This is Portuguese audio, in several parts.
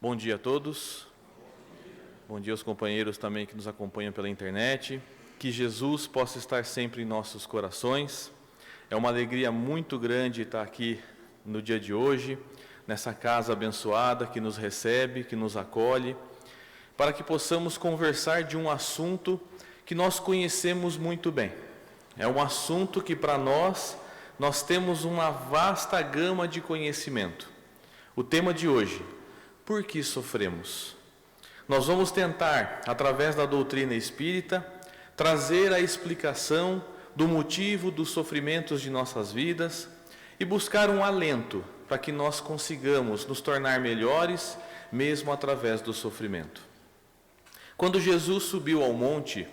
Bom dia a todos. Bom dia aos companheiros também que nos acompanham pela internet. Que Jesus possa estar sempre em nossos corações. É uma alegria muito grande estar aqui no dia de hoje, nessa casa abençoada que nos recebe, que nos acolhe, para que possamos conversar de um assunto que nós conhecemos muito bem. É um assunto que para nós temos uma vasta gama de conhecimento. O tema de hoje: por que sofremos? Nós vamos tentar, através da doutrina espírita, trazer a explicação do motivo dos sofrimentos de nossas vidas e buscar um alento para que nós consigamos nos tornar melhores, mesmo através do sofrimento. Quando Jesus subiu ao monte,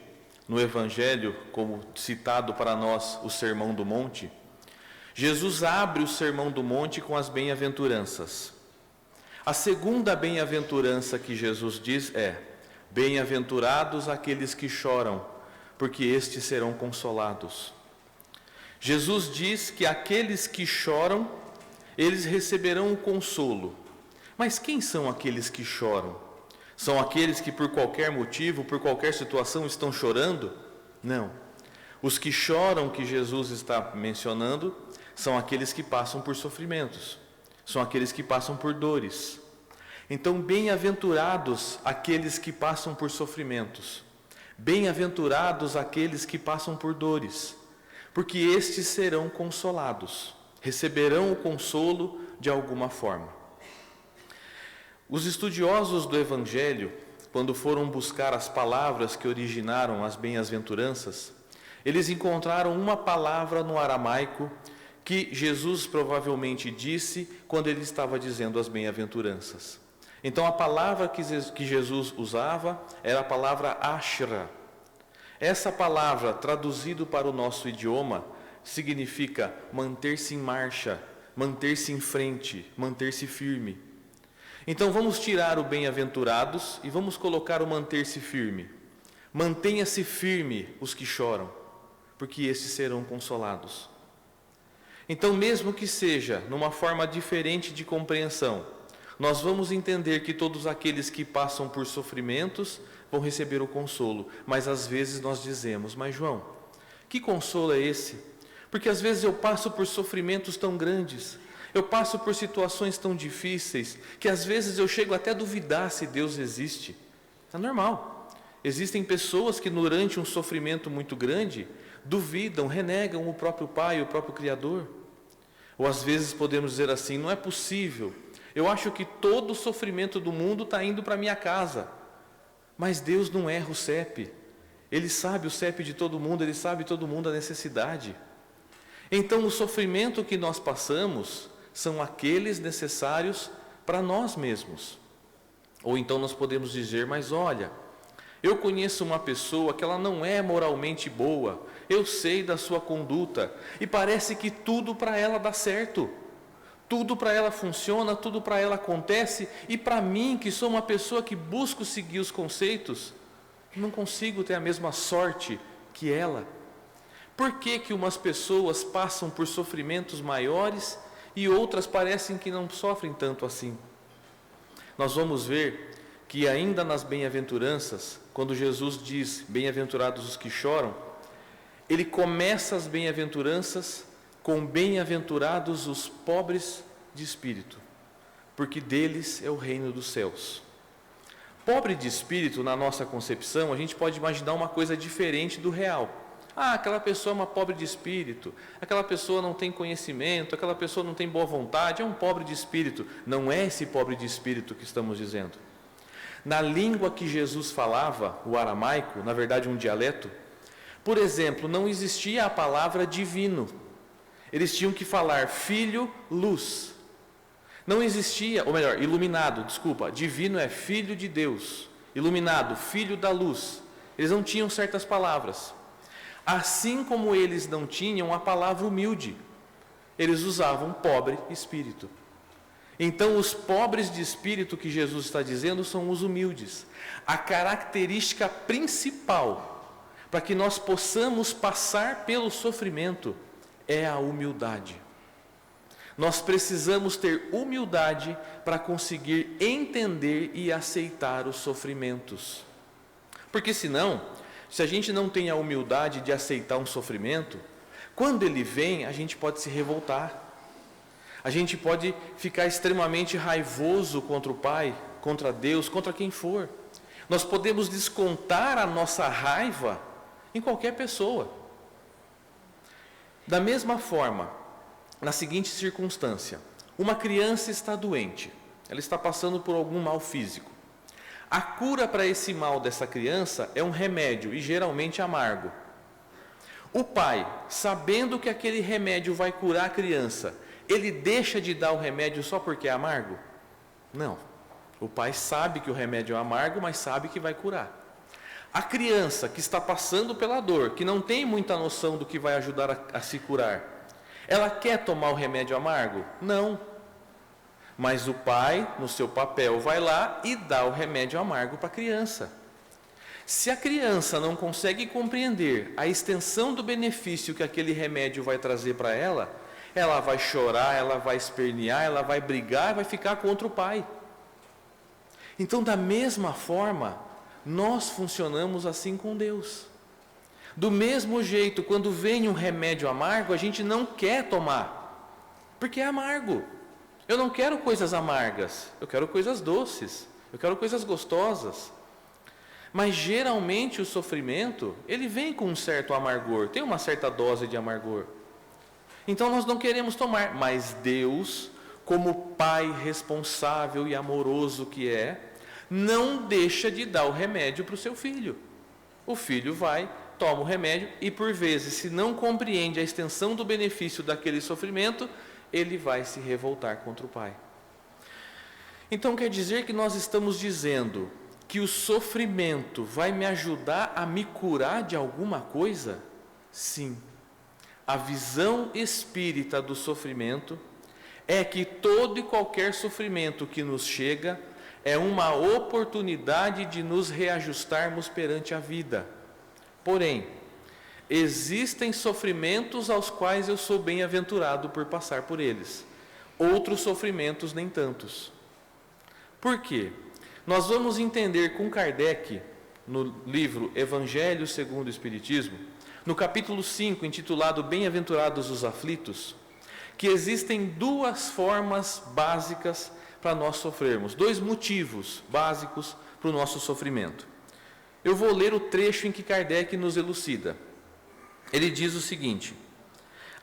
no Evangelho, como citado para nós o Sermão do Monte, Jesus abre o Sermão do Monte com as bem-aventuranças. A segunda bem-aventurança que Jesus diz é: bem-aventurados aqueles que choram, porque estes serão consolados. Jesus diz que aqueles que choram, eles receberão o consolo. Mas quem são aqueles que choram? São aqueles que por qualquer motivo, por qualquer situação estão chorando? Não. Os que choram que Jesus está mencionando são aqueles que passam por sofrimentos. São aqueles que passam por dores. Então, bem-aventurados aqueles que passam por sofrimentos. Bem-aventurados aqueles que passam por dores, porque estes serão consolados, receberão o consolo de alguma forma. Os estudiosos do Evangelho, quando foram buscar as palavras que originaram as bem-aventuranças, eles encontraram uma palavra no aramaico que Jesus provavelmente disse quando ele estava dizendo as bem-aventuranças. Então a palavra que Jesus usava era a palavra ashra. Essa palavra, traduzido para o nosso idioma, significa manter-se em marcha, manter-se em frente, manter-se firme. Então vamos tirar o bem-aventurados e vamos colocar o manter-se firme. Mantenha-se firme os que choram, porque estes serão consolados. Então, mesmo que seja numa forma diferente de compreensão, nós vamos entender que todos aqueles que passam por sofrimentos vão receber o consolo. Mas às vezes nós dizemos: mas João, que consolo é esse? Porque às vezes eu passo por sofrimentos tão grandes, eu passo por situações tão difíceis, que às vezes eu chego até a duvidar se Deus existe. É normal. Existem pessoas que durante um sofrimento muito grande duvidam, renegam o próprio Pai, o próprio Criador. Ou às vezes podemos dizer assim: não é possível, eu acho que todo o sofrimento do mundo está indo para a minha casa. Mas Deus não erra o CEP. Ele sabe o CEP de todo mundo, Ele sabe todo mundo a necessidade. Então o sofrimento que nós passamos são aqueles necessários para nós mesmos. Ou então nós podemos dizer: mas olha, eu conheço uma pessoa que ela não é moralmente boa, eu sei da sua conduta, e parece que tudo para ela dá certo. Tudo para ela funciona, tudo para ela acontece, e para mim, que sou uma pessoa que busco seguir os conceitos, não consigo ter a mesma sorte que ela. Por que que umas pessoas passam por sofrimentos maiores e outras parecem que não sofrem tanto assim? Nós vamos ver que ainda nas bem-aventuranças, quando Jesus diz: bem-aventurados os que choram, Ele começa as bem-aventuranças com: bem-aventurados os pobres de espírito, porque deles é o reino dos céus. Pobre de espírito, na nossa concepção, a gente pode imaginar uma coisa diferente do real. Ah, aquela pessoa é uma pobre de espírito, aquela pessoa não tem conhecimento, aquela pessoa não tem boa vontade, é um pobre de espírito. Não é esse pobre de espírito que estamos dizendo. Na língua que Jesus falava, o aramaico, na verdade um dialeto, por exemplo, não existia a palavra divino. Eles tinham que falar filho, luz. Não existia, ou melhor, iluminado, desculpa. Divino é filho de Deus. Iluminado, filho da luz. Eles não tinham certas palavras. Assim como eles não tinham a palavra humilde, eles usavam pobre espírito. Então, os pobres de espírito que Jesus está dizendo são os humildes. A característica principal para que nós possamos passar pelo sofrimento é a humildade. nós precisamos ter humildade para conseguir entender e aceitar os sofrimentos. Porque senão, se a gente não tem a humildade de aceitar um sofrimento, quando ele vem, a gente pode se revoltar. A gente pode ficar extremamente raivoso contra o Pai, contra Deus, contra quem for. Nós podemos descontar a nossa raiva em qualquer pessoa. Da mesma forma, na seguinte circunstância: uma criança está doente, ela está passando por algum mal físico. A cura para esse mal dessa criança é um remédio, e geralmente amargo. O pai, sabendo que aquele remédio vai curar a criança, ele deixa de dar o remédio só porque é amargo? Não. O pai sabe que o remédio é amargo, mas sabe que vai curar. A criança que está passando pela dor, que não tem muita noção do que vai ajudar a se curar, ela quer tomar o remédio amargo? Não. Mas o pai, no seu papel, vai lá e dá o remédio amargo para a criança. Se a criança não consegue compreender a extensão do benefício que aquele remédio vai trazer para ela vai chorar, ela vai espernear, ela vai brigar, vai ficar contra o pai. Então, da mesma forma, nós funcionamos assim com Deus. Do mesmo jeito, quando vem um remédio amargo, a gente não quer tomar, porque é amargo. Eu não quero coisas amargas, eu quero coisas doces, eu quero coisas gostosas. Mas geralmente o sofrimento, ele vem com um certo amargor, tem uma certa dose de amargor. Então nós não queremos tomar, mas Deus, como Pai responsável e amoroso que é, não deixa de dar o remédio para o seu filho. O filho vai, toma o remédio e, por vezes, se não compreende a extensão do benefício daquele sofrimento, ele vai se revoltar contra o pai. Então quer dizer que nós estamos dizendo que o sofrimento vai me ajudar a me curar de alguma coisa? Sim. A visão espírita do sofrimento é que todo e qualquer sofrimento que nos chega é uma oportunidade de nos reajustarmos perante a vida. Porém, existem sofrimentos aos quais eu sou bem-aventurado por passar por eles. Outros sofrimentos nem tantos. Por quê? Nós vamos entender com Kardec, no livro Evangelho segundo o Espiritismo, no capítulo 5, intitulado Bem-aventurados os aflitos, que existem duas formas básicas para nós sofrermos, dois motivos básicos para o nosso sofrimento. Eu vou ler o trecho em que Kardec nos elucida. Ele diz o seguinte: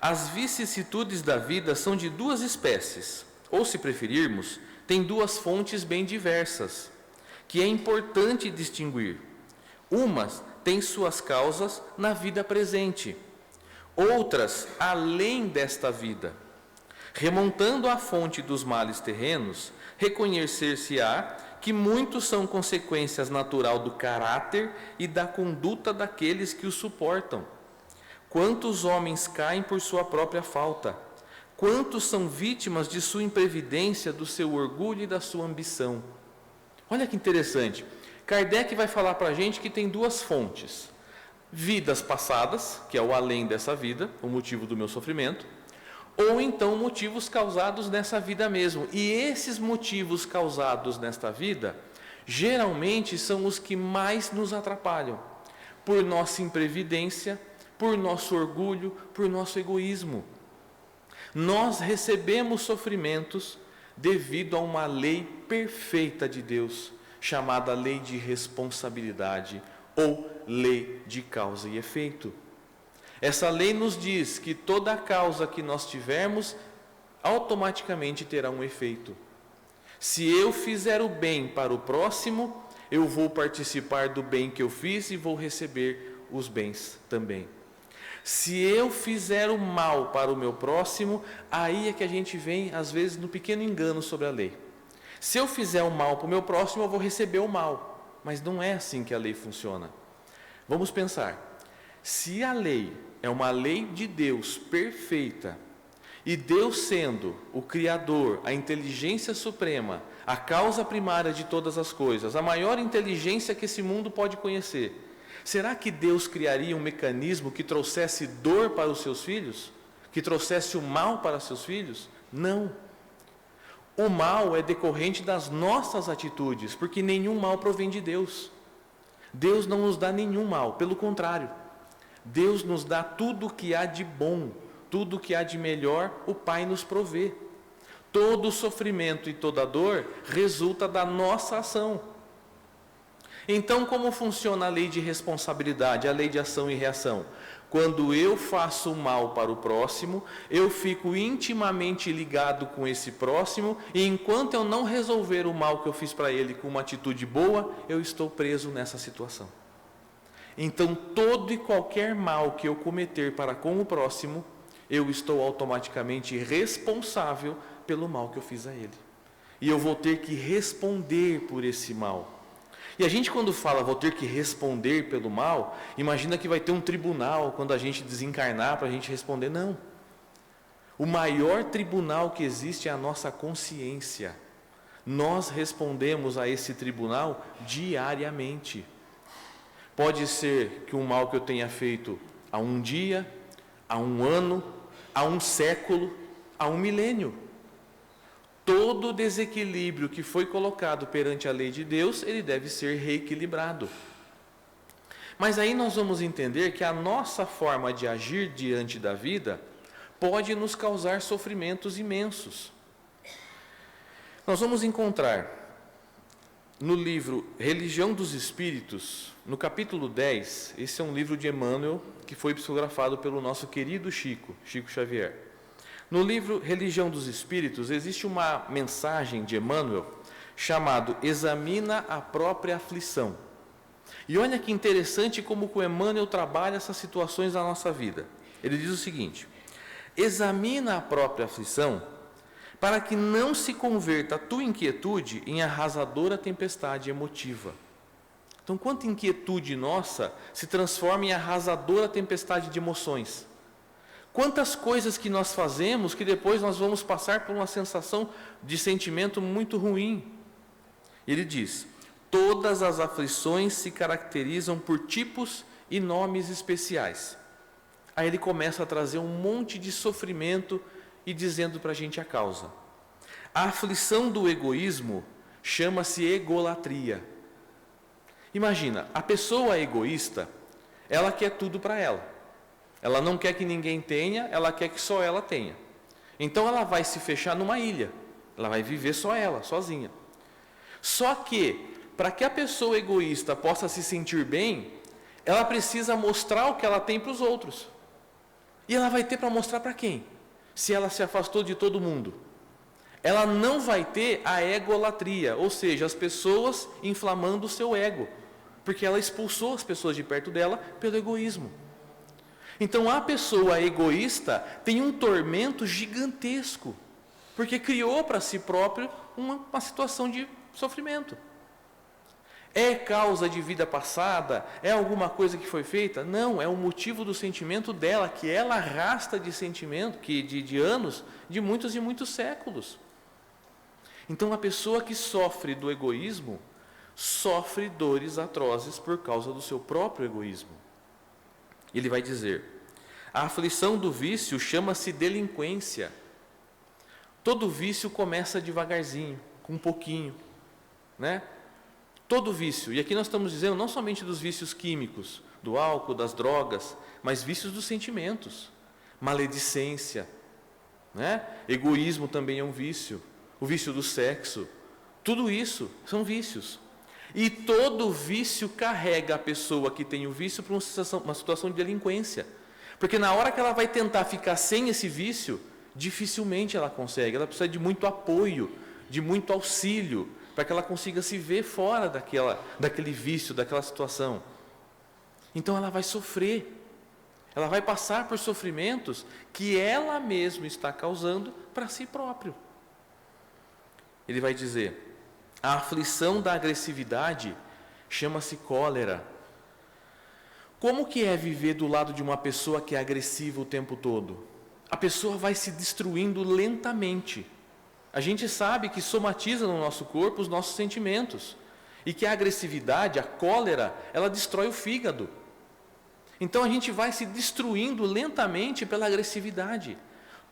as vicissitudes da vida são de duas espécies, ou, se preferirmos, têm duas fontes bem diversas, que é importante distinguir. Umas têm suas causas na vida presente, outras além desta vida. Remontando à fonte dos males terrenos, reconhecer-se-á que muitos são consequências natural do caráter e da conduta daqueles que o suportam. Quantos homens caem por sua própria falta? Quantos são vítimas de sua imprevidência, do seu orgulho e da sua ambição? Olha que interessante. Kardec vai falar para a gente que tem duas fontes. Vidas passadas, que é o além dessa vida, o motivo do meu sofrimento, ou então motivos causados nessa vida mesmo. E esses motivos causados nesta vida, geralmente são os que mais nos atrapalham, por nossa imprevidência, por nosso orgulho, por nosso egoísmo. Nós recebemos sofrimentos devido a uma lei perfeita de Deus, chamada lei de responsabilidade ou lei de causa e efeito. Essa lei nos diz que toda causa que nós tivermos, automaticamente terá um efeito. Se eu fizer o bem para o próximo, eu vou participar do bem que eu fiz e vou receber os bens também. Se eu fizer o mal para o meu próximo, aí é que a gente vem, às vezes, no pequeno engano sobre a lei. Se eu fizer o mal para o meu próximo, eu vou receber o mal. Mas não é assim que a lei funciona. Vamos pensar. Se a lei é uma lei de Deus perfeita, e Deus sendo o Criador, a inteligência suprema, a causa primária de todas as coisas, a maior inteligência que esse mundo pode conhecer, será que Deus criaria um mecanismo que trouxesse dor para os seus filhos? Que trouxesse o mal para seus filhos? Não. O mal é decorrente das nossas atitudes, porque nenhum mal provém de Deus. Deus não nos dá nenhum mal, pelo contrário. Deus nos dá tudo o que há de bom, tudo o que há de melhor, o Pai nos provê. Todo sofrimento e toda dor resulta da nossa ação. Então, como funciona a lei de responsabilidade, a lei de ação e reação? Quando eu faço mal para o próximo, eu fico intimamente ligado com esse próximo, e enquanto eu não resolver o mal que eu fiz para ele com uma atitude boa, eu estou preso nessa situação. Então, todo e qualquer mal que eu cometer para com o próximo, eu estou automaticamente responsável pelo mal que eu fiz a ele. E eu vou ter que responder por esse mal. E a gente, quando fala vou ter que responder pelo mal, imagina que vai ter um tribunal quando a gente desencarnar para a gente responder. Não. O maior tribunal que existe é a nossa consciência. Nós respondemos a esse tribunal diariamente. Pode ser que um mal que eu tenha feito há um dia, há um ano, há um século, há um milênio. Todo desequilíbrio que foi colocado perante a lei de Deus, ele deve ser reequilibrado. Mas aí nós vamos entender que a nossa forma de agir diante da vida pode nos causar sofrimentos imensos. Nós vamos encontrar no livro Religião dos Espíritos, no capítulo 10, esse é um livro de Emmanuel, que foi psicografado pelo nosso querido Chico Xavier. No livro Religião dos Espíritos, existe uma mensagem de Emmanuel, chamado Examina a Própria Aflição. E olha que interessante como o Emmanuel trabalha essas situações na nossa vida. Ele diz o seguinte: examina a própria aflição, para que não se converta a tua inquietude em arrasadora tempestade emotiva. Então, quanta inquietude nossa se transforma em arrasadora tempestade de emoções. Quantas coisas que nós fazemos que depois nós vamos passar por uma sensação de sentimento muito ruim. Ele diz: todas as aflições se caracterizam por tipos e nomes especiais. Aí ele começa a trazer um monte de sofrimento e dizendo para a gente a causa. A aflição do egoísmo chama-se egolatria. Imagina, a pessoa egoísta, ela quer tudo para ela. Ela não quer que ninguém tenha, ela quer que só ela tenha. Então ela vai se fechar numa ilha. Ela vai viver só ela, sozinha. Só que, para que a pessoa egoísta possa se sentir bem, ela precisa mostrar o que ela tem para os outros. E ela vai ter para mostrar para quem? Se ela se afastou de todo mundo. Ela não vai ter a egolatria, ou seja, as pessoas inflamando o seu ego, porque ela expulsou as pessoas de perto dela pelo egoísmo. Então a pessoa egoísta tem um tormento gigantesco, porque criou para si próprio uma situação de sofrimento. É causa de vida passada? É alguma coisa que foi feita? Não, é o motivo do sentimento dela, que ela arrasta de sentimento, de anos, de muitos e muitos séculos. Então a pessoa que sofre do egoísmo, sofre dores atrozes por causa do seu próprio egoísmo. Ele vai dizer: a aflição do vício chama-se delinquência. Todo vício começa devagarzinho, com um pouquinho, né? Todo vício, e aqui nós estamos dizendo não somente dos vícios químicos, do álcool, das drogas, mas vícios dos sentimentos, maledicência, né? Egoísmo também é um vício, o vício do sexo, tudo isso são vícios. E todo vício carrega a pessoa que tem o vício para uma situação de delinquência, porque na hora que ela vai tentar ficar sem esse vício, dificilmente ela consegue, ela precisa de muito apoio, de muito auxílio, para que ela consiga se ver fora daquele vício, daquela situação. Então ela vai sofrer, ela vai passar por sofrimentos que ela mesma está causando para si próprio. Ele vai dizer: a aflição da agressividade chama-se cólera. Como que é viver do lado de uma pessoa que é agressiva o tempo todo? A pessoa vai se destruindo lentamente. A gente sabe que somatiza no nosso corpo os nossos sentimentos. E que a agressividade, a cólera, ela destrói o fígado. Então a gente vai se destruindo lentamente pela agressividade.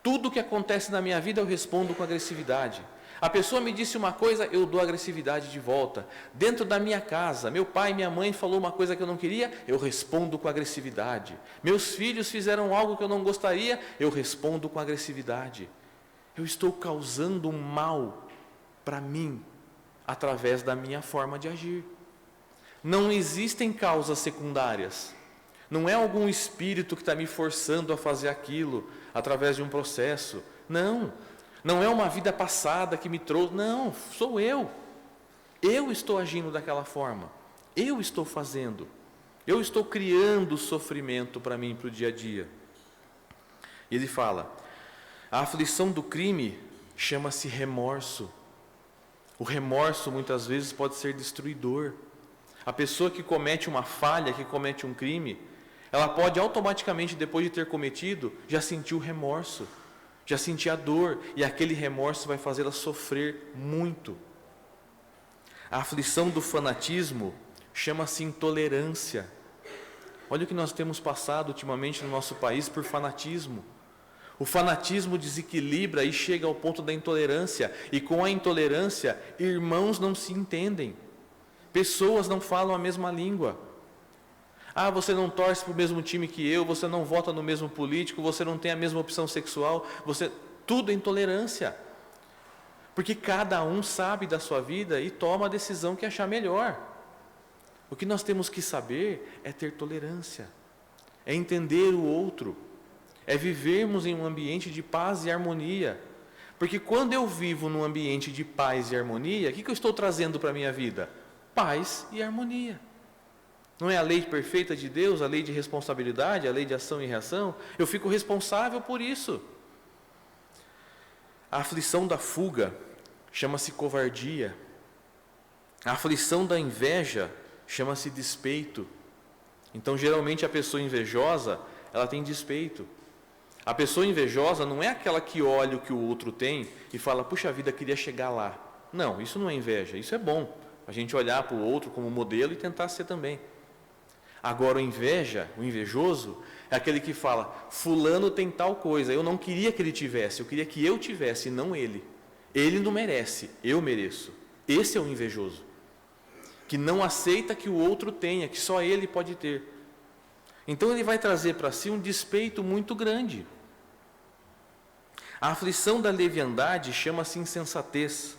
Tudo que acontece na minha vida eu respondo com agressividade. A pessoa me disse uma coisa, eu dou agressividade de volta. Dentro da minha casa, meu pai e minha mãe falou uma coisa que eu não queria, eu respondo com agressividade. Meus filhos fizeram algo que eu não gostaria, eu respondo com agressividade. Eu estou causando um mal para mim, através da minha forma de agir. Não existem causas secundárias. Não é algum espírito que está me forçando a fazer aquilo, através de um processo. Não é uma vida passada que me trouxe. Não, sou eu. Eu estou agindo daquela forma. Eu estou fazendo. Eu estou criando sofrimento para mim, para o dia a dia. E ele fala, a aflição do crime chama-se remorso. O remorso muitas vezes pode ser destruidor. A pessoa que comete uma falha, que comete um crime, ela pode automaticamente, depois de ter cometido, já sentir o remorso, já sentir a dor, e aquele remorso vai fazê-la sofrer muito. A aflição do fanatismo chama-se intolerância. Olha o que nós temos passado ultimamente no nosso país por fanatismo. O fanatismo desequilibra e chega ao ponto da intolerância, e com a intolerância, irmãos não se entendem, pessoas não falam a mesma língua. Você não torce para o mesmo time que eu, você não vota no mesmo político, você não tem a mesma opção sexual, tudo é intolerância. Porque cada um sabe da sua vida e toma a decisão que achar melhor. O que nós temos que saber é ter tolerância, é entender o outro, é vivermos em um ambiente de paz e harmonia. Porque quando eu vivo num ambiente de paz e harmonia, o que eu estou trazendo para a minha vida? Paz e harmonia. Não é a lei perfeita de Deus, a lei de responsabilidade, a lei de ação e reação? Eu fico responsável por isso. A aflição da fuga chama-se covardia. A aflição da inveja chama-se despeito. Então, geralmente, a pessoa invejosa, ela tem despeito. A pessoa invejosa não é aquela que olha o que o outro tem e fala, puxa vida, queria chegar lá. Não, isso não é inveja, isso é bom. A gente olhar para o outro como modelo e tentar ser também. Agora, o invejoso, é aquele que fala, fulano tem tal coisa, eu não queria que ele tivesse, eu queria que eu tivesse, não ele. Ele não merece, eu mereço. Esse é o invejoso, que não aceita que o outro tenha, que só ele pode ter. Então, ele vai trazer para si um despeito muito grande. A aflição da leviandade chama-se insensatez.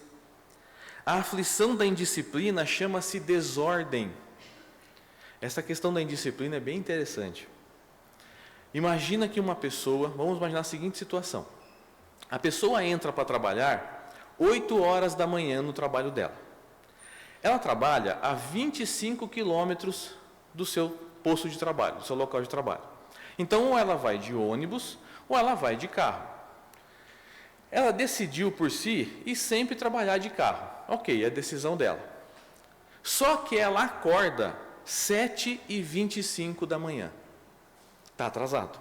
A aflição da indisciplina chama-se desordem. Essa questão da indisciplina é bem interessante. Imagina que uma pessoa, vamos imaginar a seguinte situação. A pessoa entra para trabalhar 8 horas da manhã no trabalho dela. Ela trabalha a 25 quilômetros do seu posto de trabalho, do seu local de trabalho. Então, ou ela vai de ônibus, ou ela vai de carro. Ela decidiu por si e sempre trabalhar de carro. Ok, é a decisão dela. Só que ela acorda 7h25 da manhã. Está atrasado.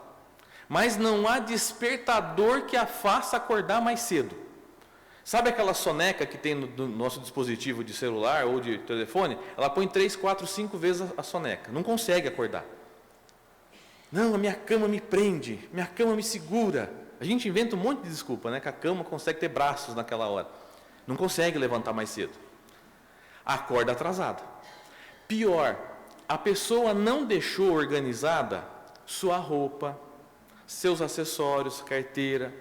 Mas não há despertador que a faça acordar mais cedo. Sabe aquela soneca que tem no nosso dispositivo de celular ou de telefone? Ela põe 3, 4, 5 vezes a soneca. Não consegue acordar. Não, a minha cama me prende, minha cama me segura. A gente inventa um monte de desculpa, né? Que a cama consegue ter braços naquela hora. Não consegue levantar mais cedo. Acorda atrasada. Pior, a pessoa não deixou organizada sua roupa, seus acessórios, carteira,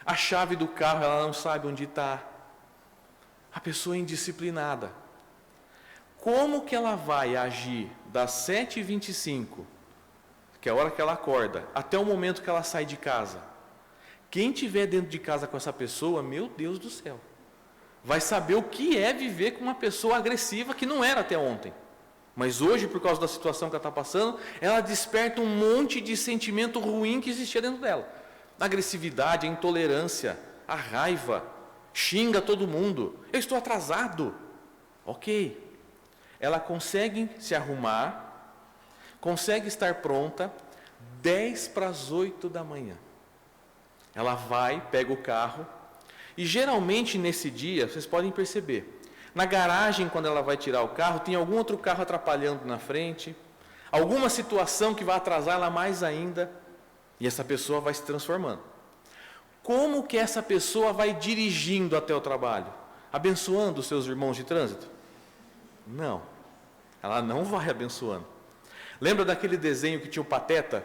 a chave do carro, ela não sabe onde está. A pessoa é indisciplinada. Como que ela vai agir das 7h25, que é a hora que ela acorda, até o momento que ela sai de casa? Quem estiver dentro de casa com essa pessoa, meu Deus do céu, vai saber o que é viver com uma pessoa agressiva que não era até ontem. Mas hoje, por causa da situação que ela está passando, ela desperta um monte de sentimento ruim que existia dentro dela. A agressividade, a intolerância, a raiva, xinga todo mundo. Eu estou atrasado. Ok. Ela consegue se arrumar, consegue estar pronta 7:50 da manhã. Ela vai, pega o carro, e geralmente nesse dia, vocês podem perceber, na garagem, quando ela vai tirar o carro, tem algum outro carro atrapalhando na frente, alguma situação que vai atrasar ela mais ainda, e essa pessoa vai se transformando. como que essa pessoa vai dirigindo até o trabalho? Abençoando os seus irmãos de trânsito? Não, ela não vai abençoando. Lembra daquele desenho que tinha o Pateta?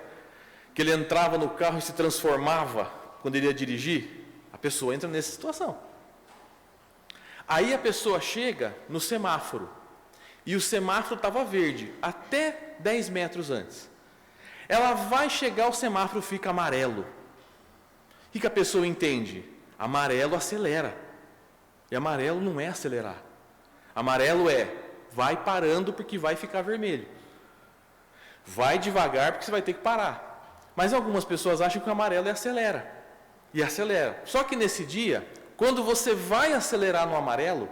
Que ele entrava no carro e se transformava quando ele ia dirigir? A pessoa entra nessa situação. Aí a pessoa chega no semáforo, e o semáforo estava verde, até 10 metros antes. Ela vai chegar, o semáforo fica amarelo. O que a pessoa entende? Amarelo acelera. E amarelo não é acelerar. Amarelo é, vai parando porque vai ficar vermelho. Vai devagar porque você vai ter que parar. Mas algumas pessoas acham que o amarelo é acelera. E acelera. Só que nesse dia, quando você vai acelerar no amarelo,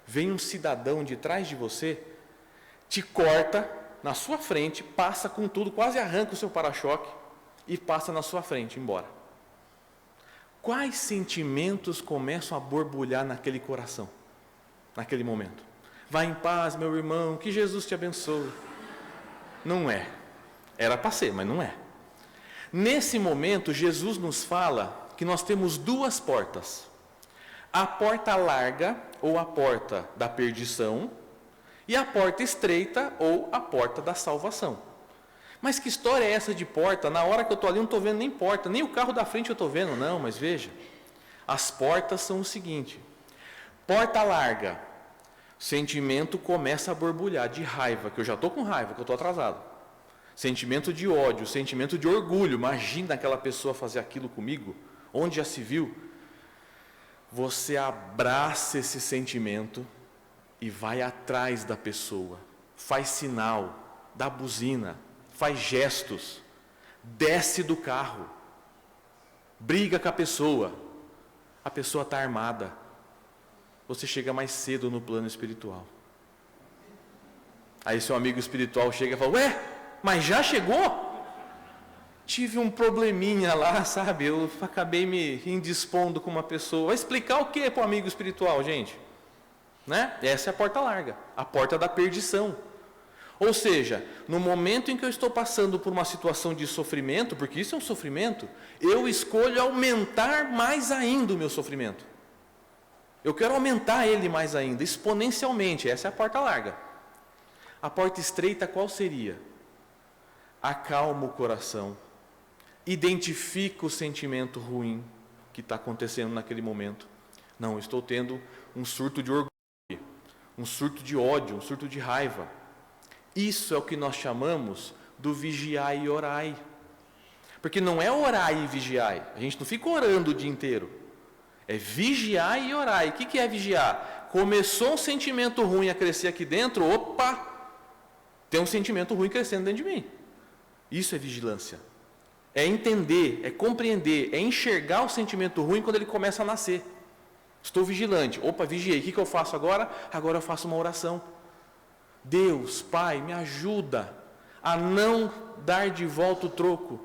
vem um cidadão de trás de você, te corta na sua frente, passa com tudo, quase arranca o seu para-choque e passa na sua frente, embora. Quais sentimentos começam a borbulhar naquele coração, naquele momento? Vai em paz, meu irmão, que Jesus te abençoe. Não é. Era para ser, mas não é. Nesse momento, Jesus nos fala que nós temos duas portas. A porta larga, ou a porta da perdição, e a porta estreita, ou a porta da salvação. Mas que história é essa de porta? Na hora que eu estou ali, não estou vendo nem porta, nem o carro da frente eu estou vendo, não, mas veja. As portas são o seguinte: porta larga, sentimento começa a borbulhar de raiva, que eu já estou com raiva, que eu estou atrasado. Sentimento de ódio, sentimento de orgulho. Imagina aquela pessoa fazer aquilo comigo, onde já se viu. Você abraça esse sentimento e vai atrás da pessoa, faz sinal, dá buzina, faz gestos, desce do carro, briga com a pessoa está armada. Você chega mais cedo no plano espiritual. Aí seu amigo espiritual chega e fala: ué, mas já chegou? Tive um probleminha lá, sabe? Eu acabei me indispondo com uma pessoa. Vai explicar o que para o amigo espiritual, gente? Né? Essa é a porta larga, a porta da perdição. Ou seja, no momento em que eu estou passando por uma situação de sofrimento, porque isso é um sofrimento, eu escolho aumentar mais ainda o meu sofrimento. Eu quero aumentar ele mais ainda, exponencialmente. Essa é a porta larga. A porta estreita qual seria? Acalma o coração, identifica o sentimento ruim que está acontecendo naquele momento. Não, eu estou tendo um surto de orgulho, um surto de ódio, um surto de raiva. Isso é o que nós chamamos do vigiai e orai. Porque não é orai e vigiai. A gente não fica orando o dia inteiro. É vigiai e orai. O que é vigiar? Começou um sentimento ruim a crescer aqui dentro, opa! Tem um sentimento ruim crescendo dentro de mim. Isso é vigilância. É entender, é compreender, é enxergar o sentimento ruim quando ele começa a nascer. Estou vigilante. Opa, vigiei. O que eu faço agora? Agora eu faço uma oração. Deus, Pai, me ajuda a não dar de volta o troco.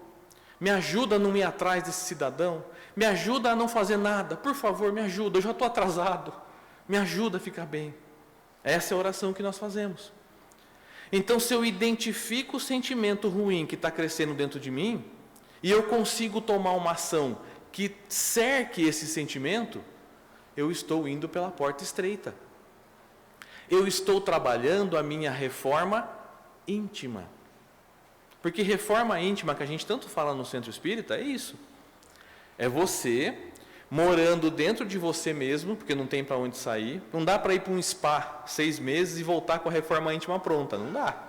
Me ajuda a não ir atrás desse cidadão. Me ajuda a não fazer nada. Por favor, me ajuda. Eu já estou atrasado. Me ajuda a ficar bem. Essa é a oração que nós fazemos. Então, se eu identifico o sentimento ruim que está crescendo dentro de mim, e eu consigo tomar uma ação que cerque esse sentimento, eu estou indo pela porta estreita. Eu estou trabalhando a minha reforma íntima. Porque reforma íntima, que a gente tanto fala no centro espírita, é isso. É você morando dentro de você mesmo, porque não tem para onde sair. Não dá para ir para um spa 6 meses e voltar com a reforma íntima pronta. Não dá.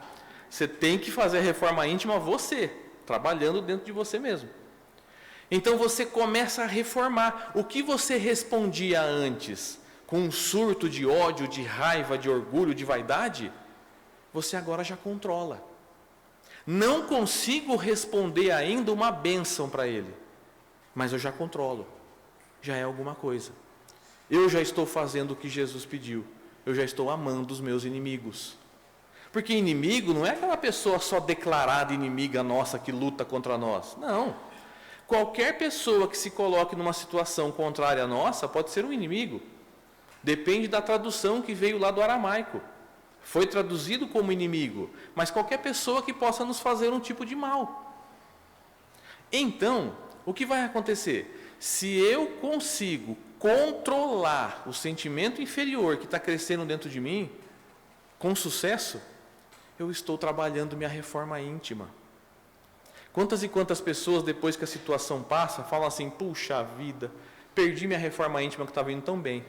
Você tem que fazer a reforma íntima você, trabalhando dentro de você mesmo. Então você começa a reformar. O que você respondia antes, com um surto de ódio, de raiva, de orgulho, de vaidade, você agora já controla. Não consigo responder ainda uma bênção para ele, mas eu já controlo. Já é alguma coisa. Eu já estou fazendo o que Jesus pediu. Eu já estou amando os meus inimigos. Porque inimigo não é aquela pessoa só declarada inimiga nossa que luta contra nós. Não. Qualquer pessoa que se coloque numa situação contrária à nossa pode ser um inimigo. Depende da tradução que veio lá do aramaico. Foi traduzido como inimigo, mas qualquer pessoa que possa nos fazer um tipo de mal. Então, o que vai acontecer? se eu consigo controlar o sentimento inferior que está crescendo dentro de mim, com sucesso, eu estou trabalhando minha reforma íntima. Quantas e quantas pessoas, depois que a situação passa, falam assim: puxa vida, perdi minha reforma íntima que estava indo tão bem,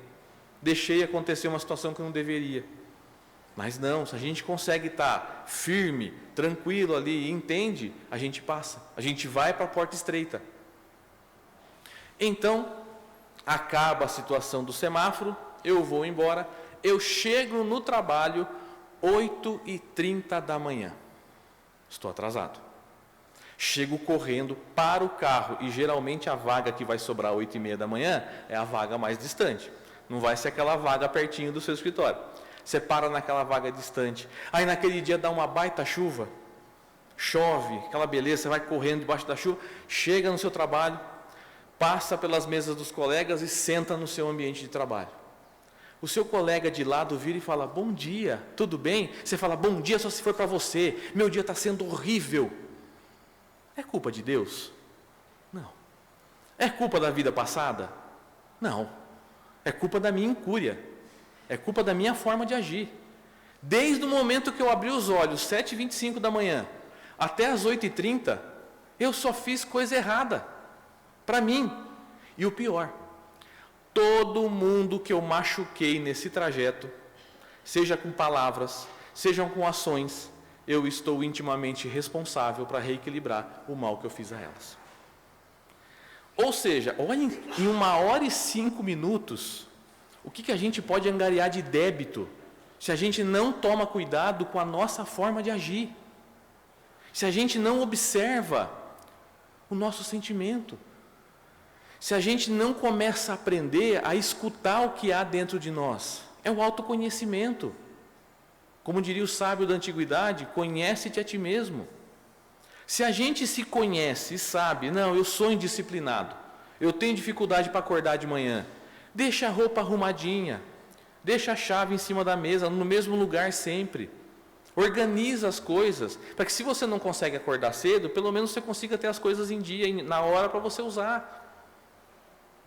deixei acontecer uma situação que eu não deveria. Mas não, se a gente consegue estar firme, tranquilo ali, entende, a gente passa, a gente vai para a porta estreita. Então, acaba a situação do semáforo, eu vou embora, eu chego no trabalho 8h30 da manhã, estou atrasado. Chego correndo para o carro, e geralmente a vaga que vai sobrar 8h30 da manhã é a vaga mais distante, não vai ser aquela vaga pertinho do seu escritório. Você para naquela vaga distante, aí naquele dia dá uma baita chuva, chove, aquela beleza, você vai correndo debaixo da chuva, chega no seu trabalho, passa pelas mesas dos colegas e senta no seu ambiente de trabalho. O seu colega de lado vira e fala: bom dia, tudo bem? Você fala: bom dia só se for para você, meu dia está sendo horrível. É culpa de Deus? Não. É culpa da vida passada? Não. É culpa da minha incúria. É culpa da minha forma de agir. Desde o momento que eu abri os olhos, 7h25 da manhã, até as 8h30, eu só fiz coisa errada. Para mim. E o pior, todo mundo que eu machuquei nesse trajeto, seja com palavras, sejam com ações, eu estou intimamente responsável para reequilibrar o mal que eu fiz a elas. Ou seja, olhem, em 1h05, o que a gente pode angariar de débito, se a gente não toma cuidado com a nossa forma de agir, se a gente não observa o nosso sentimento, se a gente não começa a aprender a escutar o que há dentro de nós. É o autoconhecimento. Como diria o sábio da antiguidade: conhece-te a ti mesmo. Se a gente se conhece e sabe: não, eu sou indisciplinado, eu tenho dificuldade para acordar de manhã, deixa a roupa arrumadinha, deixa a chave em cima da mesa, no mesmo lugar sempre. Organiza as coisas, para que se você não consegue acordar cedo, pelo menos você consiga ter as coisas em dia, na hora para você usar.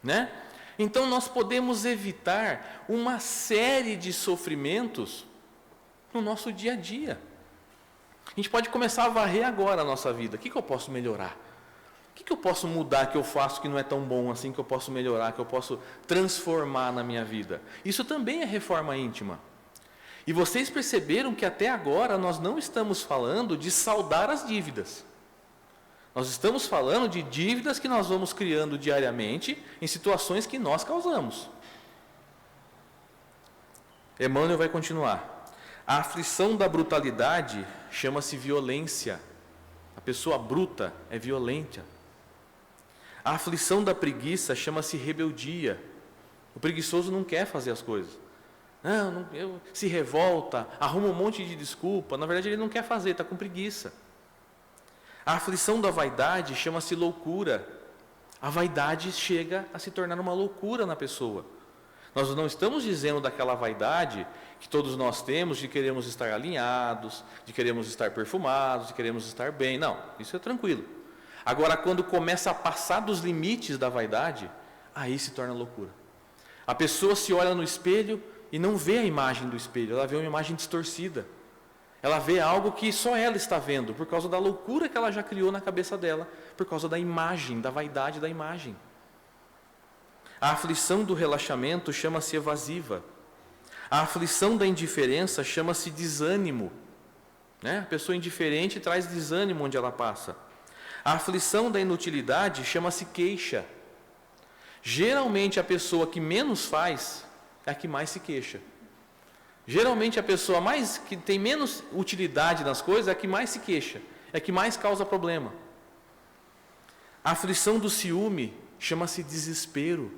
Né? Então nós podemos evitar uma série de sofrimentos no nosso dia a dia. A gente pode começar a varrer agora a nossa vida. O que eu posso melhorar? O que eu posso mudar, que eu faço que não é tão bom assim, que eu posso melhorar, que eu posso transformar na minha vida? Isso também é reforma íntima. E vocês perceberam que até agora nós não estamos falando de saldar as dívidas. Nós estamos falando de dívidas que nós vamos criando diariamente em situações que nós causamos. Emmanuel vai continuar. A aflição da brutalidade chama-se violência. A pessoa bruta é violenta. A aflição da preguiça chama-se rebeldia. O preguiçoso não quer fazer as coisas. Se revolta, arruma um monte de desculpa. Na verdade, ele não quer fazer, está com preguiça. A aflição da vaidade chama-se loucura. A vaidade chega a se tornar uma loucura na pessoa. Nós não estamos dizendo daquela vaidade que todos nós temos de queremos estar alinhados, de queremos estar perfumados, de queremos estar bem. Não, isso é tranquilo. Agora, quando começa a passar dos limites da vaidade, aí se torna loucura. A pessoa se olha no espelho e não vê a imagem do espelho, ela vê uma imagem distorcida. Ela vê algo que só ela está vendo, por causa da loucura que ela já criou na cabeça dela, por causa da imagem, da vaidade da imagem. A aflição do relaxamento chama-se evasiva. A aflição da indiferença chama-se desânimo. A pessoa indiferente traz desânimo onde ela passa. A aflição da inutilidade chama-se queixa. Geralmente a pessoa que menos faz é a que mais se queixa. Geralmente a pessoa que tem menos utilidade nas coisas é a que mais se queixa, é a que mais causa problema. A aflição do ciúme chama-se desespero.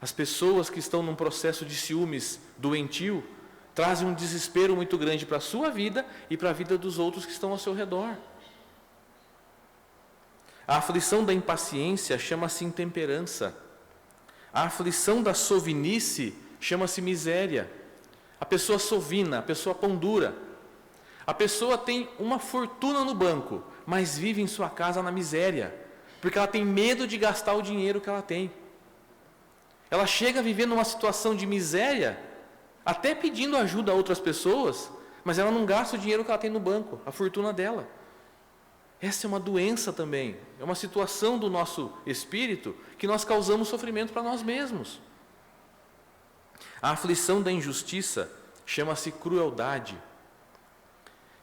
As pessoas que estão num processo de ciúmes doentio trazem um desespero muito grande para a sua vida e para a vida dos outros que estão ao seu redor. A aflição da impaciência chama-se intemperança. A aflição da sovinice chama-se miséria. A pessoa sovina, a pessoa pão dura. A pessoa tem uma fortuna no banco, mas vive em sua casa na miséria. porque ela tem medo de gastar o dinheiro que ela tem. Ela chega a viver numa situação de miséria, até pedindo ajuda a outras pessoas, mas ela não gasta o dinheiro que ela tem no banco, a fortuna dela. Essa é uma doença também, é uma situação do nosso espírito que nós causamos sofrimento para nós mesmos. A aflição da injustiça chama-se crueldade.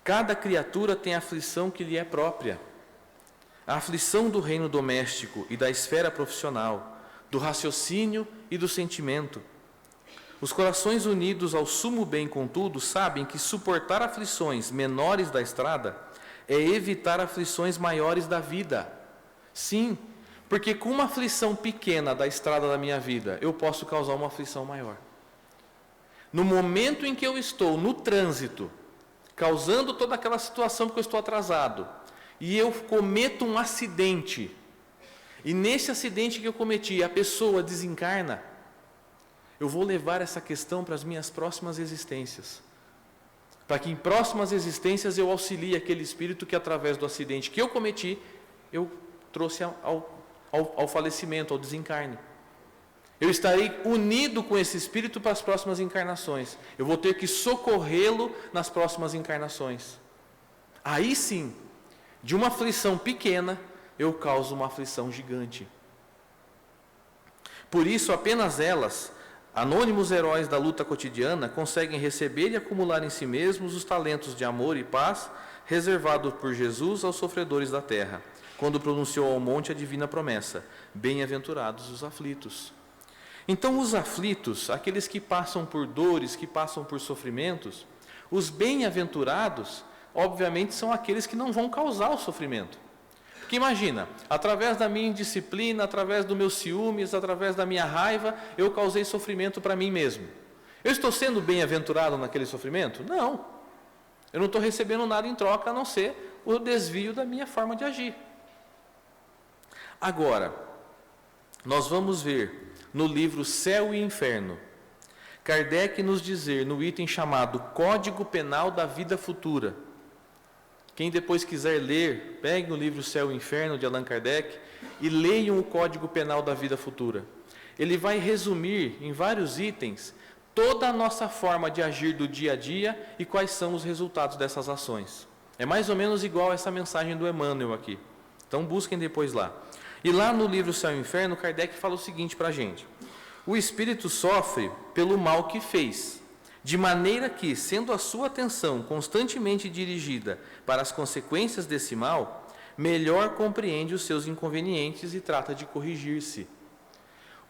Cada criatura tem a aflição que lhe é própria. A aflição do reino doméstico e da esfera profissional, do raciocínio e do sentimento. Os corações unidos ao sumo bem, contudo, sabem que suportar aflições menores da estrada é evitar aflições maiores da vida. Sim, porque com uma aflição pequena da estrada da minha vida, eu posso causar uma aflição maior. No momento em que eu estou no trânsito, causando toda aquela situação porque eu estou atrasado, e eu cometo um acidente, e nesse acidente que eu cometi, a pessoa desencarna, eu vou levar essa questão para as minhas próximas existências. Para que em próximas existências eu auxilie aquele espírito que através do acidente que eu cometi, eu trouxe ao falecimento, ao desencarne. Eu estarei unido com esse espírito para as próximas encarnações. Eu vou ter que socorrê-lo nas próximas encarnações. Aí sim, de uma aflição pequena, eu causo uma aflição gigante. Por isso, apenas elas, anônimos heróis da luta cotidiana, conseguem receber e acumular em si mesmos os talentos de amor e paz reservados por Jesus aos sofredores da terra, quando pronunciou ao monte a divina promessa: bem-aventurados os aflitos. Então, os aflitos, aqueles que passam por dores, que passam por sofrimentos, os bem-aventurados, obviamente, são aqueles que não vão causar o sofrimento. Porque imagina, através da minha indisciplina, através dos meus ciúmes, através da minha raiva, eu causei sofrimento para mim mesmo. Eu estou sendo bem-aventurado naquele sofrimento? Não. Eu não estou recebendo nada em troca, a não ser o desvio da minha forma de agir. Agora, nós vamos ver no livro Céu e Inferno, Kardec nos dizer no item chamado Código Penal da Vida Futura. Quem depois quiser ler, pegue o livro Céu e Inferno de Allan Kardec e leiam o Código Penal da Vida Futura. Ele vai resumir em vários itens toda a nossa forma de agir do dia a dia e quais são os resultados dessas ações. É mais ou menos igual essa mensagem do Emmanuel aqui. Então busquem depois lá. E lá no livro Céu e Inferno, Kardec fala o seguinte para a gente: o espírito sofre pelo mal que fez, de maneira que, sendo a sua atenção constantemente dirigida para as consequências desse mal, melhor compreende os seus inconvenientes e trata de corrigir-se.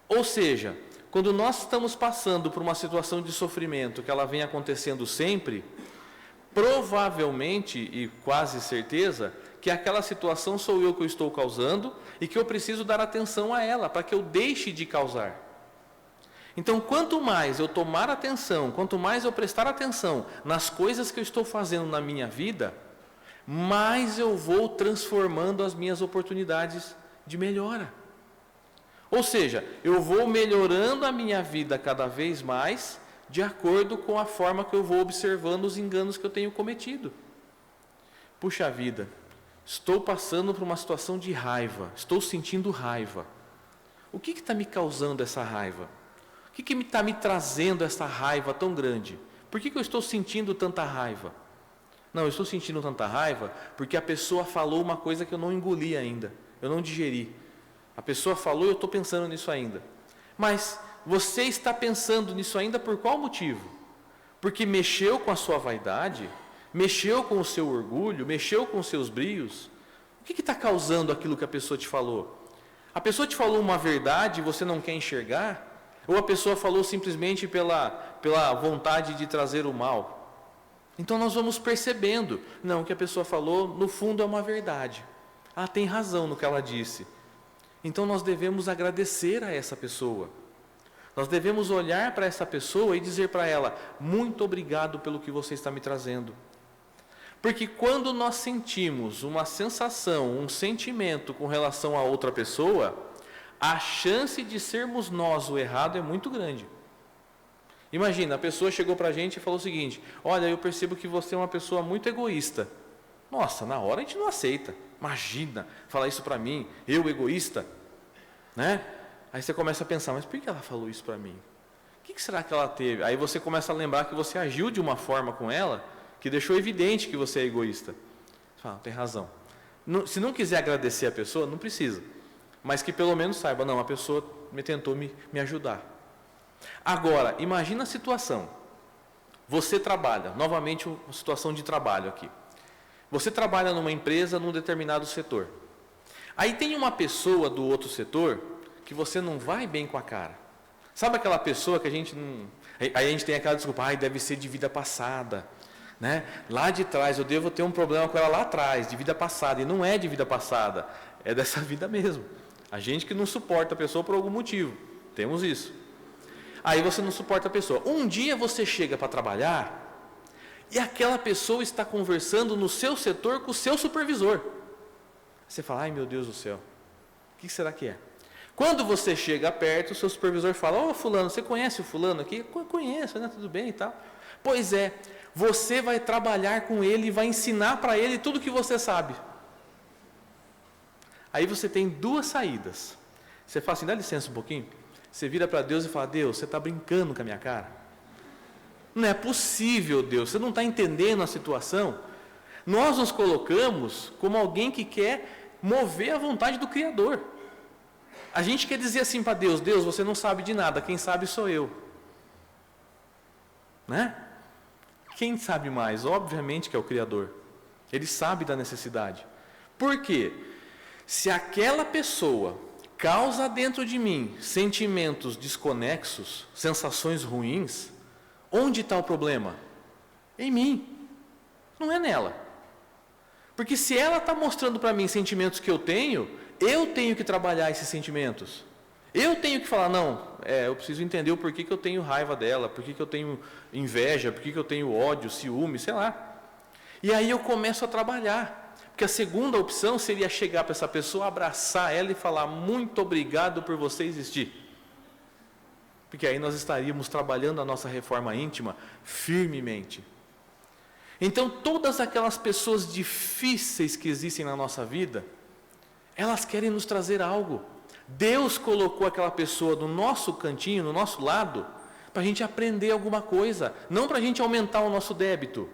Ou seja, quando nós estamos passando por uma situação de sofrimento que ela vem acontecendo sempre, provavelmente e quase certeza que aquela situação sou eu que eu estou causando e que eu preciso dar atenção a ela para que eu deixe de causar. Então, quanto mais eu tomar atenção, quanto mais eu prestar atenção nas coisas que eu estou fazendo na minha vida, mais eu vou transformando as minhas oportunidades de melhora. Ou seja, eu vou melhorando a minha vida cada vez mais de acordo com a forma que eu vou observando os enganos que eu tenho cometido. Puxa vida, estou passando por uma situação de raiva, estou sentindo raiva. O que está me causando essa raiva? O que está me trazendo essa raiva tão grande? Por que eu estou sentindo tanta raiva? Não, eu estou sentindo tanta raiva porque a pessoa falou uma coisa que eu não engoli ainda, eu não digeri. A pessoa falou e eu estou pensando nisso ainda. Mas você está pensando nisso ainda por qual motivo? Porque mexeu com a sua vaidade? Mexeu com o seu orgulho? Mexeu com os seus brios? O que está causando aquilo que a pessoa te falou? A pessoa te falou uma verdade e você não quer enxergar? Ou a pessoa falou simplesmente pela vontade de trazer o mal? Então nós vamos percebendo, não, o que a pessoa falou, no fundo é uma verdade. Ela tem razão no que ela disse. Então nós devemos agradecer a essa pessoa. Nós devemos olhar para essa pessoa e dizer para ela: muito obrigado pelo que você está me trazendo. Porque quando nós sentimos uma sensação, um sentimento com relação a outra pessoa, a chance de sermos nós o errado é muito grande. Imagina, a pessoa chegou para a gente e falou o seguinte: olha, eu percebo que você é uma pessoa muito egoísta. Nossa, na hora a gente não aceita. Imagina, falar isso para mim, eu egoísta, né? Aí você começa a pensar, mas por que ela falou isso para mim? O que será que ela teve? Aí você começa a lembrar que você agiu de uma forma com ela que deixou evidente que você é egoísta. Você fala, tem razão. Se não quiser agradecer a pessoa, não precisa. Mas que pelo menos saiba, não, a pessoa tentou me ajudar. Agora, imagina a situação. Você trabalha, novamente uma situação de trabalho aqui. Você trabalha numa empresa, num determinado setor. Aí tem uma pessoa do outro setor que você não vai bem com a cara. Sabe aquela pessoa que a gente não... Aí a gente tem aquela desculpa, deve ser de vida passada. Né? Lá de trás, eu devo ter um problema com ela lá atrás, de vida passada. E não é de vida passada, é dessa vida mesmo. A gente que não suporta a pessoa por algum motivo. Temos isso. Aí você não suporta a pessoa. Um dia você chega para trabalhar e aquela pessoa está conversando no seu setor com o seu supervisor. Você fala, ai meu Deus do céu, o que será que é? Quando você chega perto, o seu supervisor fala, fulano, você conhece o fulano aqui? Conheço, né? Tudo bem e tal. Pois é, você vai trabalhar com ele e vai ensinar para ele tudo o que você sabe. Aí você tem duas saídas. Você fala assim, dá licença um pouquinho. Você vira para Deus e fala, Deus, você está brincando com a minha cara? Não é possível, Deus, você não está entendendo a situação. Nós nos colocamos como alguém que quer mover a vontade do Criador. A gente quer dizer assim para Deus, Deus, você não sabe de nada, quem sabe sou eu. Né? Quem sabe mais? Obviamente que é o Criador. Ele sabe da necessidade. Por quê? Se aquela pessoa causa dentro de mim sentimentos desconexos, sensações ruins, onde está o problema? Em mim, não é nela. Porque se ela está mostrando para mim sentimentos que eu tenho que trabalhar esses sentimentos. Eu tenho que falar, não, eu preciso entender o porquê que eu tenho raiva dela, porquê que eu tenho inveja, porquê que eu tenho ódio, ciúme, sei lá. E aí eu começo a trabalhar. Porque a segunda opção seria chegar para essa pessoa, abraçar ela e falar, muito obrigado por você existir. Porque aí nós estaríamos trabalhando a nossa reforma íntima firmemente. Então, todas aquelas pessoas difíceis que existem na nossa vida, elas querem nos trazer algo. Deus colocou aquela pessoa no nosso cantinho, no nosso lado, para a gente aprender alguma coisa, não para a gente aumentar o nosso débito.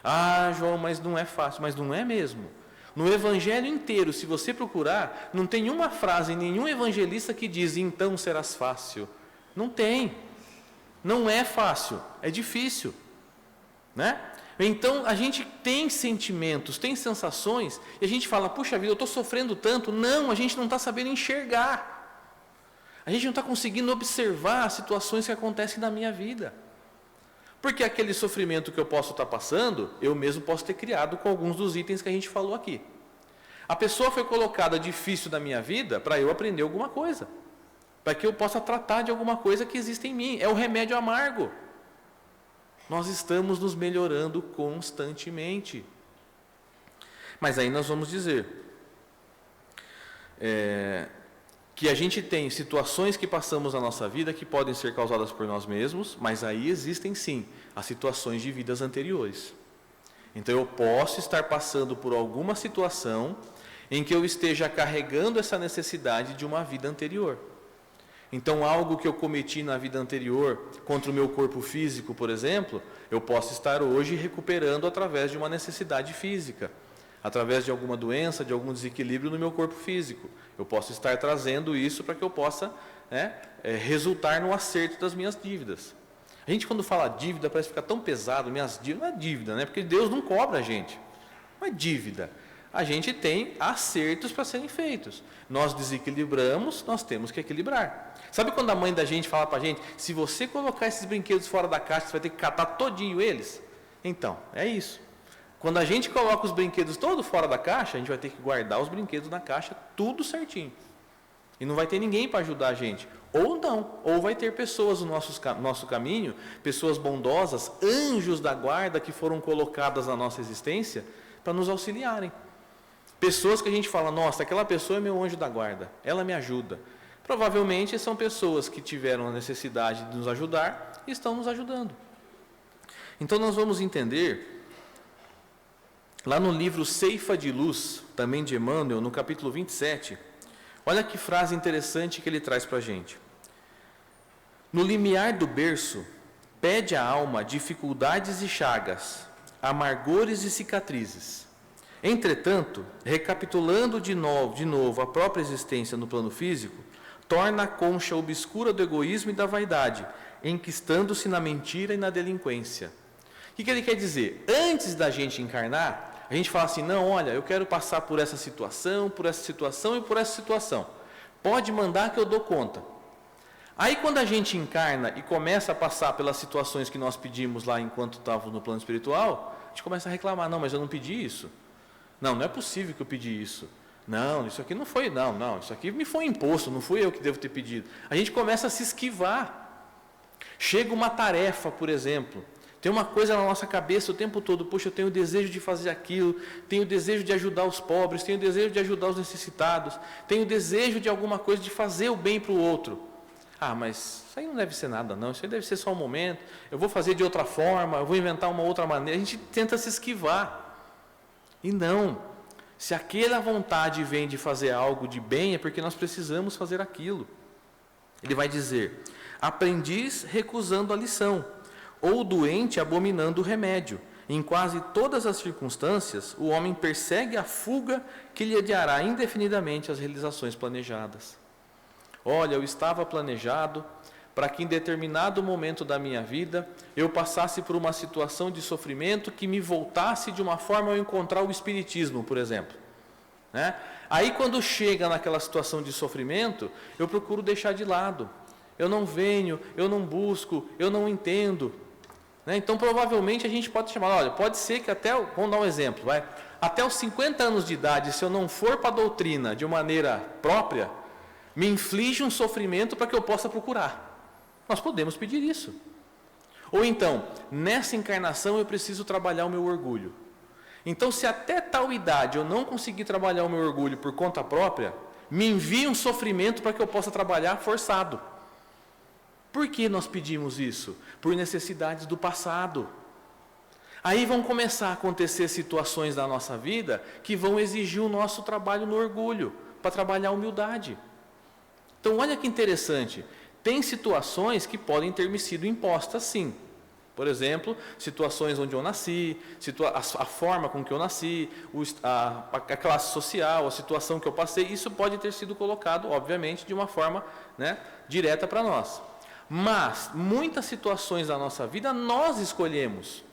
Ah, João, mas não é fácil, mas não é mesmo. No evangelho inteiro, se você procurar, não tem uma frase em nenhum evangelista que diz, então serás fácil. Não tem. Não é fácil, é difícil. Né? Então, a gente tem sentimentos, tem sensações, e a gente fala, puxa vida, eu estou sofrendo tanto. Não, a gente não está sabendo enxergar. A gente não está conseguindo observar as situações que acontecem na minha vida. Porque aquele sofrimento que eu posso estar passando, eu mesmo posso ter criado com alguns dos itens que a gente falou aqui. A pessoa foi colocada difícil na minha vida para eu aprender alguma coisa. Para que eu possa tratar de alguma coisa que existe em mim. É o remédio amargo. Nós estamos nos melhorando constantemente. Mas aí nós vamos dizer que a gente tem situações que passamos na nossa vida que podem ser causadas por nós mesmos, mas aí existem sim as situações de vidas anteriores. Então eu posso estar passando por alguma situação em que eu esteja carregando essa necessidade de uma vida anterior. Então algo que eu cometi na vida anterior contra o meu corpo físico, por exemplo, eu posso estar hoje recuperando através de uma necessidade física, através de alguma doença, de algum desequilíbrio no meu corpo físico. Eu posso estar trazendo isso para que eu possa resultar no acerto das minhas dívidas. A gente, quando fala dívida, parece ficar tão pesado, minhas dívidas, não é dívida, né? Porque Deus não cobra a gente. Não é dívida. A gente tem acertos para serem feitos. Nós desequilibramos, nós temos que equilibrar. Sabe quando a mãe da gente fala para a gente, se você colocar esses brinquedos fora da caixa, você vai ter que catar todinho eles? Então, é isso. Quando a gente coloca os brinquedos todos fora da caixa, a gente vai ter que guardar os brinquedos na caixa tudo certinho. E não vai ter ninguém para ajudar a gente. Ou não, ou vai ter pessoas no nosso caminho, pessoas bondosas, anjos da guarda que foram colocadas na nossa existência para nos auxiliarem. Pessoas que a gente fala, nossa, aquela pessoa é meu anjo da guarda, ela me ajuda. Provavelmente são pessoas que tiveram a necessidade de nos ajudar e estão nos ajudando. Então nós vamos entender Lá no livro Ceifa de Luz, também de Emmanuel, no capítulo 27, olha que frase interessante que ele traz para a gente. No limiar do berço, pede a alma dificuldades e chagas, amargores e cicatrizes. Entretanto, recapitulando de novo a própria existência no plano físico, torna a concha obscura do egoísmo e da vaidade, enquistando-se na mentira e na delinquência. O que ele quer dizer? Antes da gente encarnar, a gente fala assim, não, olha, eu quero passar por essa situação e por essa situação. Pode mandar que eu dou conta. Aí quando a gente encarna e começa a passar pelas situações que nós pedimos lá enquanto estávamos no plano espiritual, a gente começa a reclamar, não, mas eu não pedi isso. Não é possível que eu pedi isso. Não, isso aqui não foi, não, isso aqui me foi imposto, não fui eu que devo ter pedido. A gente começa a se esquivar. Chega uma tarefa, por exemplo, tem uma coisa na nossa cabeça o tempo todo, poxa, eu tenho o desejo de fazer aquilo, tenho o desejo de ajudar os pobres, tenho o desejo de ajudar os necessitados, tenho o desejo de alguma coisa, de fazer o bem para o outro. Ah, mas isso aí não deve ser nada não, isso aí deve ser só um momento, eu vou fazer de outra forma, eu vou inventar uma outra maneira. A gente tenta se esquivar. E não, se aquela vontade vem de fazer algo de bem, é porque nós precisamos fazer aquilo. Ele vai dizer, aprendiz recusando a lição, ou doente abominando o remédio. Em quase todas as circunstâncias, o homem persegue a fuga que lhe adiará indefinidamente as realizações planejadas. Olha, eu estava planejado para que em determinado momento da minha vida eu passasse por uma situação de sofrimento que me voltasse de uma forma a encontrar o Espiritismo, por exemplo. Né? Aí quando chega naquela situação de sofrimento, eu procuro deixar de lado. Eu não venho, eu não busco, eu não entendo. Né? Então provavelmente a gente pode chamar, olha, pode ser que até, vamos dar um exemplo, até os 50 anos de idade, se eu não for para a doutrina de maneira própria, me inflige um sofrimento para que eu possa procurar. Nós podemos pedir isso. Ou então, nessa encarnação eu preciso trabalhar o meu orgulho. Então, se até tal idade eu não conseguir trabalhar o meu orgulho por conta própria, me envie um sofrimento para que eu possa trabalhar forçado. Por que nós pedimos isso? Por necessidades do passado. Aí vão começar a acontecer situações da nossa vida que vão exigir o nosso trabalho no orgulho, para trabalhar a humildade. Então, olha que interessante, tem situações que podem ter me sido impostas sim. Por exemplo, situações onde eu nasci, a forma com que eu nasci, a classe social, a situação que eu passei, isso pode ter sido colocado, obviamente, de uma forma, né, direta para nós. Mas, muitas situações da nossa vida, nós escolhemos.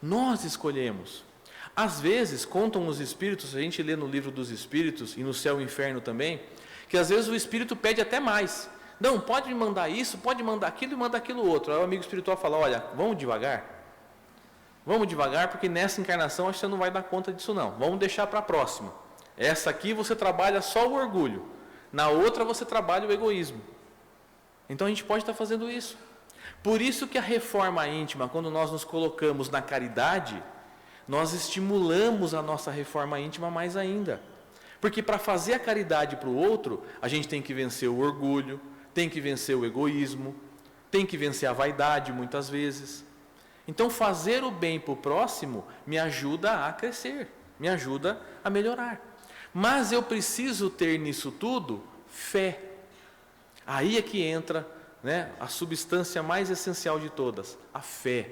Nós escolhemos. Às vezes, contam os Espíritos, a gente lê no livro dos Espíritos, e no Céu e Inferno também, que às vezes o Espírito pede até mais. Não, pode me mandar isso, pode mandar aquilo e mandar aquilo outro. Aí o amigo espiritual fala, olha, vamos devagar. Vamos devagar, porque nessa encarnação acho que você não vai dar conta disso não. Vamos deixar para a próxima. Essa aqui você trabalha só o orgulho. Na outra você trabalha o egoísmo. Então a gente pode estar fazendo isso. Por isso que a reforma íntima, quando nós nos colocamos na caridade, nós estimulamos a nossa reforma íntima mais ainda. Porque para fazer a caridade para o outro, a gente tem que vencer o orgulho, tem que vencer o egoísmo, tem que vencer a vaidade muitas vezes. Então fazer o bem para o próximo me ajuda a crescer, me ajuda a melhorar. Mas eu preciso ter nisso tudo fé. Aí é que entra, né, a substância mais essencial de todas, a fé.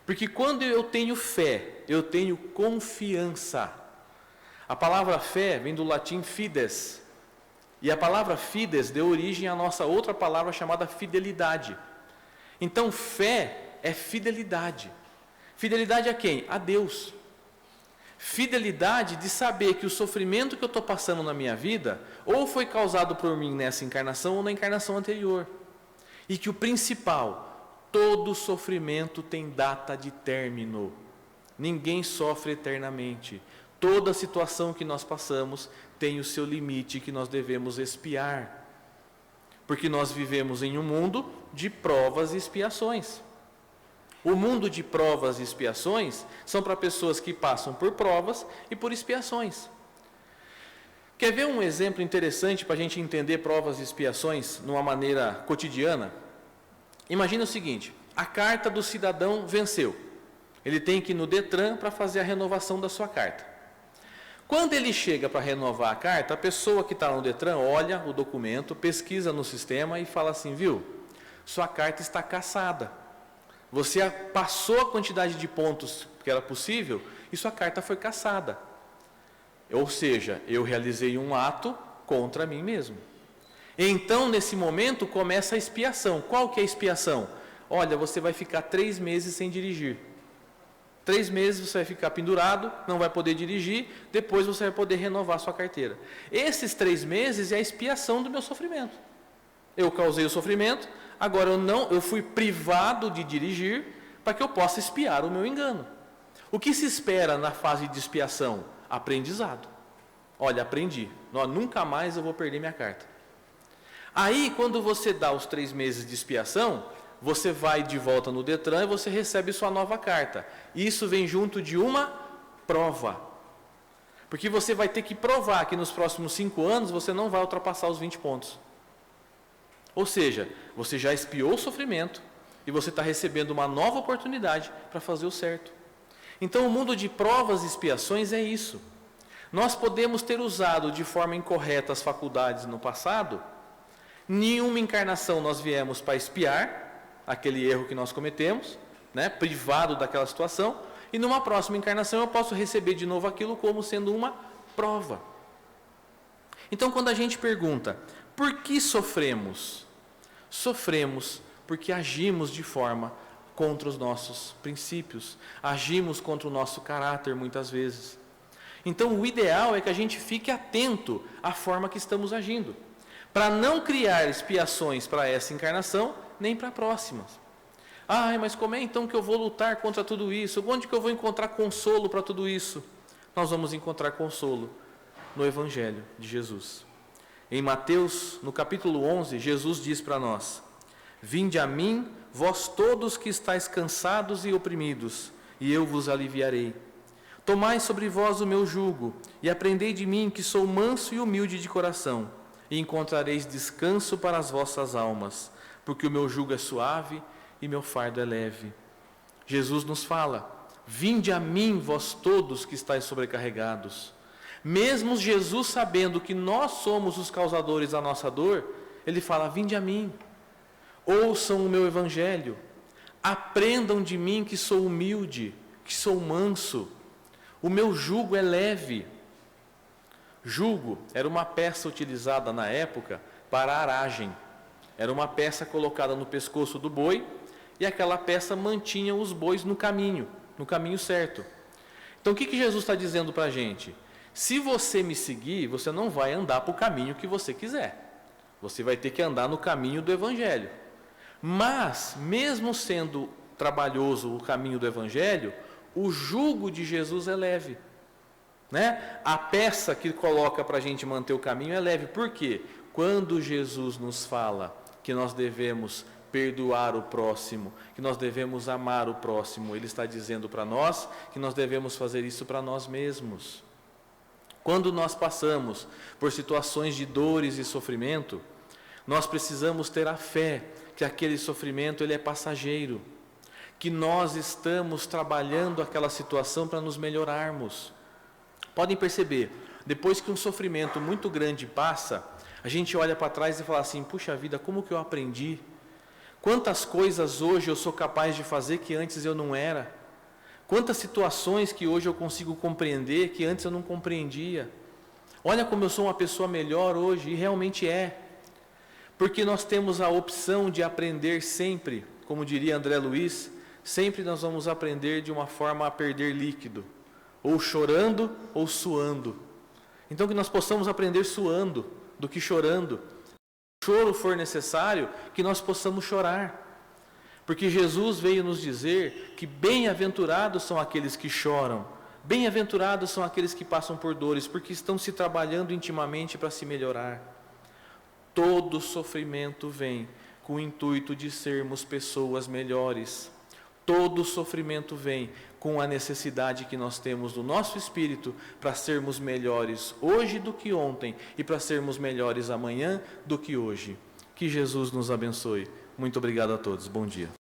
Porque quando eu tenho fé, eu tenho confiança. A palavra fé vem do latim fides. E a palavra fides deu origem à nossa outra palavra chamada fidelidade. Então, fé é fidelidade. Fidelidade a quem? A Deus. Fidelidade de saber que o sofrimento que eu estou passando na minha vida, ou foi causado por mim nessa encarnação ou na encarnação anterior. E que o principal, todo sofrimento tem data de término. Ninguém sofre eternamente. Toda situação que nós passamos tem o seu limite que nós devemos expiar. Porque nós vivemos em um mundo de provas e expiações. O mundo de provas e expiações são para pessoas que passam por provas e por expiações. Quer ver um exemplo interessante para a gente entender provas e expiações de uma maneira cotidiana? Imagina o seguinte, a carta do cidadão venceu. Ele tem que ir no Detran para fazer a renovação da sua carta. Quando ele chega para renovar a carta, a pessoa que está no Detran olha o documento, pesquisa no sistema e fala assim, viu, sua carta está cassada. Você passou a quantidade de pontos que era possível e sua carta foi cassada. Ou seja, eu realizei um ato contra mim mesmo. Então, nesse momento, começa a expiação. Qual que é a expiação? Olha, você vai ficar 3 meses sem dirigir. 3 meses você vai ficar pendurado, não vai poder dirigir, depois você vai poder renovar sua carteira. Esses 3 meses é a expiação do meu sofrimento. Eu causei o sofrimento, agora eu fui privado de dirigir para que eu possa expiar o meu engano. O que se espera na fase de expiação? Aprendizado. Olha, aprendi. Nunca mais eu vou perder minha carta. Aí, quando você dá os 3 meses de expiação, você vai de volta no Detran e você recebe sua nova carta. Isso vem junto de uma prova. Porque você vai ter que provar que nos próximos 5 anos você não vai ultrapassar os 20 pontos. Ou seja, você já expiou o sofrimento e você está recebendo uma nova oportunidade para fazer o certo. Então, o mundo de provas e expiações é isso. Nós podemos ter usado de forma incorreta as faculdades no passado. Nenhuma encarnação nós viemos para expiar aquele erro que nós cometemos, né, privado daquela situação, e numa próxima encarnação eu posso receber de novo aquilo como sendo uma prova. Então, quando a gente pergunta, por que sofremos? Sofremos porque agimos de forma contra os nossos princípios, agimos contra o nosso caráter muitas vezes. Então, o ideal é que a gente fique atento à forma que estamos agindo, para não criar expiações para essa encarnação, nem para próximas. Mas como é então que eu vou lutar contra tudo isso? Onde que eu vou encontrar consolo para tudo isso? Nós vamos encontrar consolo no Evangelho de Jesus. Em Mateus, no capítulo 11, Jesus diz para nós, vinde a mim, vós todos que estáis cansados e oprimidos, e eu vos aliviarei. Tomai sobre vós o meu jugo, e aprendei de mim, que sou manso e humilde de coração, e encontrareis descanso para as vossas almas, porque o meu jugo é suave e meu fardo é leve. Jesus nos fala, vinde a mim, vós todos que estáis sobrecarregados. Mesmo Jesus sabendo que nós somos os causadores da nossa dor, ele fala, vinde a mim, ouçam o meu evangelho, aprendam de mim que sou humilde, que sou manso, o meu jugo é leve. Jugo era uma peça utilizada na época para aragem. Era uma peça colocada no pescoço do boi e aquela peça mantinha os bois no caminho certo. Então o que Jesus está dizendo para a gente? Se você me seguir, você não vai andar para o caminho que você quiser. Você vai ter que andar no caminho do Evangelho. Mas, mesmo sendo trabalhoso o caminho do Evangelho, o jugo de Jesus é leve. Né? A peça que coloca para a gente manter o caminho é leve. Por quê? Quando Jesus nos fala que nós devemos perdoar o próximo, que nós devemos amar o próximo, Ele está dizendo para nós que nós devemos fazer isso para nós mesmos. Quando nós passamos por situações de dores e sofrimento, nós precisamos ter a fé que aquele sofrimento ele é passageiro, que nós estamos trabalhando aquela situação para nos melhorarmos. Podem perceber, depois que um sofrimento muito grande passa, a gente olha para trás e fala assim, puxa vida, como que eu aprendi? Quantas coisas hoje eu sou capaz de fazer que antes eu não era? Quantas situações que hoje eu consigo compreender que antes eu não compreendia? Olha como eu sou uma pessoa melhor hoje, e realmente é. Porque nós temos a opção de aprender sempre, como diria André Luiz, sempre nós vamos aprender de uma forma a perder líquido, ou chorando ou suando. Então que nós possamos aprender suando do que chorando. Se o choro for necessário, que nós possamos chorar. Porque Jesus veio nos dizer que bem-aventurados são aqueles que choram, bem-aventurados são aqueles que passam por dores, porque estão se trabalhando intimamente para se melhorar. Todo sofrimento vem com o intuito de sermos pessoas melhores. Todo sofrimento vem com a necessidade que nós temos do nosso espírito para sermos melhores hoje do que ontem e para sermos melhores amanhã do que hoje. Que Jesus nos abençoe. Muito obrigado a todos. Bom dia.